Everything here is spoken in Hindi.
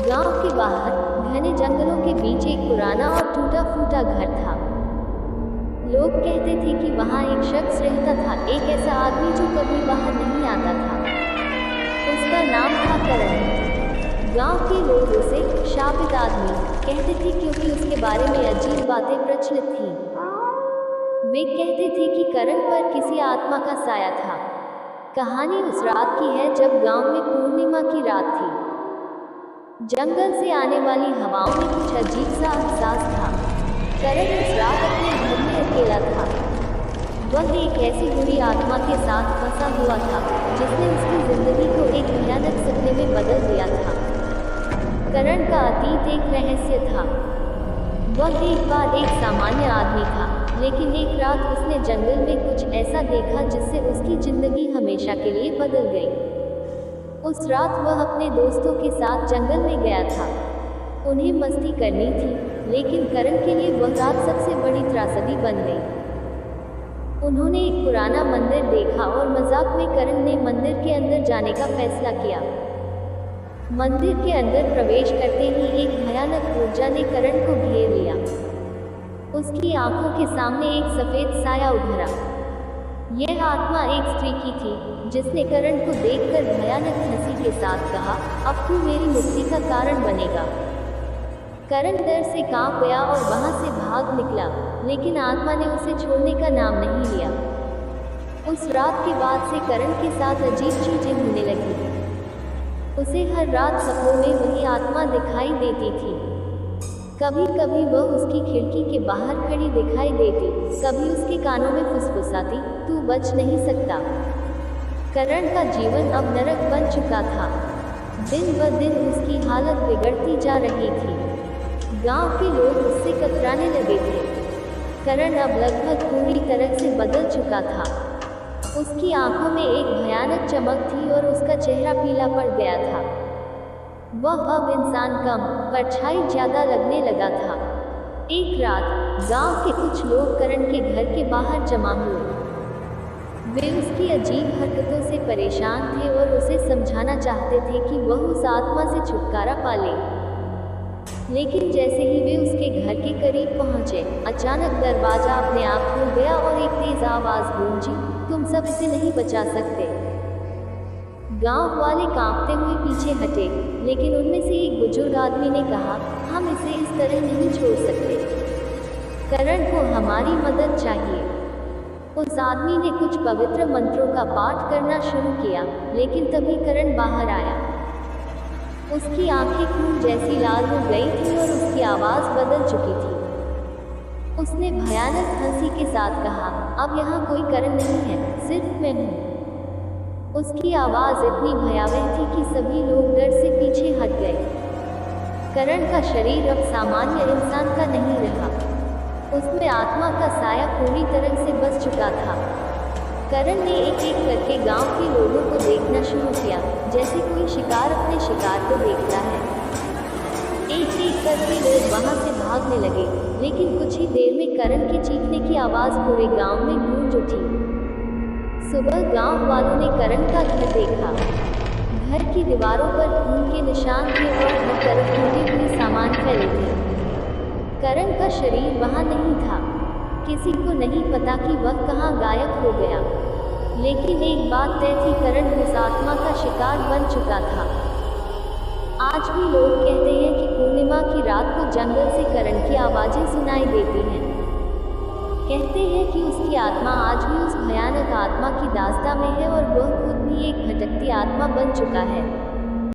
गांव के बाहर घने जंगलों के बीच एक पुराना और टूटा फूटा घर था। लोग कहते थे कि वहां एक शख्स रहता था, एक ऐसा आदमी जो कभी बाहर नहीं आता था। उसका नाम था करण। गांव के लोग उसे शापित आदमी कहते थे क्योंकि उसके बारे में अजीब बातें प्रचलित थीं। वे कहते थे कि करण पर किसी आत्मा का साया था। कहानी उस रात की है जब गांव में पूर्णिमा की रात थी। जंगल से आने वाली हवाओं में कुछ अजीब सा एहसास था। करण उस रात अपने घर में अकेला था। वह एक ऐसी बुरी आत्मा के साथ फंसा हुआ था जिसने उसकी जिंदगी को एक भयानक सपने में बदल दिया था। करण का अतीत एक रहस्य था। वह एक बार एक सामान्य आदमी था, लेकिन एक रात उसने जंगल में कुछ ऐसा देखा जिससे उसकी जिंदगी हमेशा के लिए बदल गई। उस रात वह अपने दोस्तों के साथ जंगल में गया था। उन्हें मस्ती करनी थी, लेकिन करण के लिए वह रात सबसे बड़ी त्रासदी बन गई। उन्होंने एक पुराना मंदिर देखा और मजाक में करण ने मंदिर के अंदर जाने का फैसला किया। मंदिर के अंदर प्रवेश करते ही एक भयानक ऊर्जा ने करण को घेर लिया। उसकी आंखों के सामने एक सफेद साया उभरा। यह आत्मा एक स्त्री की थी, जिसने करण को देखकर भयानक हंसी के साथ कहा, अब तू मेरी मुक्ति का कारण बनेगा। करण डर से कांप गया और वहां से भाग निकला, लेकिन आत्मा ने उसे छोड़ने का नाम नहीं लिया। उस रात के बाद से करण के साथ अजीब चीजें होने लगी। उसे हर रात सपनों में वही आत्मा दिखाई देती थी। कभी कभी वह उसकी खिड़की के बाहर खड़ी दिखाई देती, कभी उसके कानों में फुसफुसाती, तू बच नहीं सकता। करण का जीवन अब नरक बन चुका था। दिन ब दिन उसकी हालत बिगड़ती जा रही थी। गांव के लोग उससे कतराने लगे थे। करण अब लगभग पूरी तरह से बदल चुका था। उसकी आंखों में एक भयानक चमक थी और उसका चेहरा पीला पड़ गया था। वह अब इंसान कम, परछाई ज्यादा लगने लगा था। एक रात गांव के कुछ लोग करण के घर के बाहर जमा हुए। वे उसकी अजीब हरकतों से परेशान थे और उसे समझाना चाहते थे कि वह उस आत्मा से छुटकारा पा ले। लेकिन जैसे ही वे उसके घर के करीब पहुंचे, अचानक दरवाजा अपने आप खुल गया और एक तेज आवाज गूंजी, तुम सब इसे नहीं बचा सकते। गांव वाले कांपते हुए पीछे हटे, लेकिन उनमें से एक बुजुर्ग आदमी ने कहा, हम इसे इस तरह नहीं छोड़ सकते। करण को हमारी मदद चाहिए। उस आदमी ने कुछ पवित्र मंत्रों का पाठ करना शुरू किया, लेकिन तभी करण बाहर आया। उसकी आंखें खून जैसी लाल हो गई थी और उसकी आवाज बदल चुकी थी। उसने भयानक हंसी के साथ कहा, अब यहाँ कोई करण नहीं है, सिर्फ मैं हूँ। उसकी आवाज इतनी भयावह थी कि सभी लोग डर से पीछे हट गए। करण का शरीर अब सामान्य इंसान का नहीं रहा। उसमें आत्मा का साया पूरी तरह से बस चुका था। करण ने एक एक करके गांव के लोगों को देखना शुरू किया, जैसे कोई शिकार अपने शिकार को देखता है। एक एक करके लोग वहां से भागने लगे, लेकिन कुछ ही देर में करण के चीखने की आवाज पूरे गांव में गूंज उठी। सुबह गांव वालों ने करण का घर देखा। घर की दीवारों पर खून के निशान थे और हर तरफ टूटे हुए सामान फैले थे। करण का शरीर वहां नहीं था। किसी को नहीं पता कि वह कहां गायब हो गया। लेकिन एक बात तय थी, करण उस आत्मा का शिकार बन चुका था। आज भी लोग कहते हैं कि पूर्णिमा की रात को जंगल से करण की आवाजें सुनाई देती हैं। कहते हैं कि उसकी आत्मा आज भी उस भयानक आत्मा की दास्ता में है और वह खुद भी एक भटकती आत्मा बन चुका है।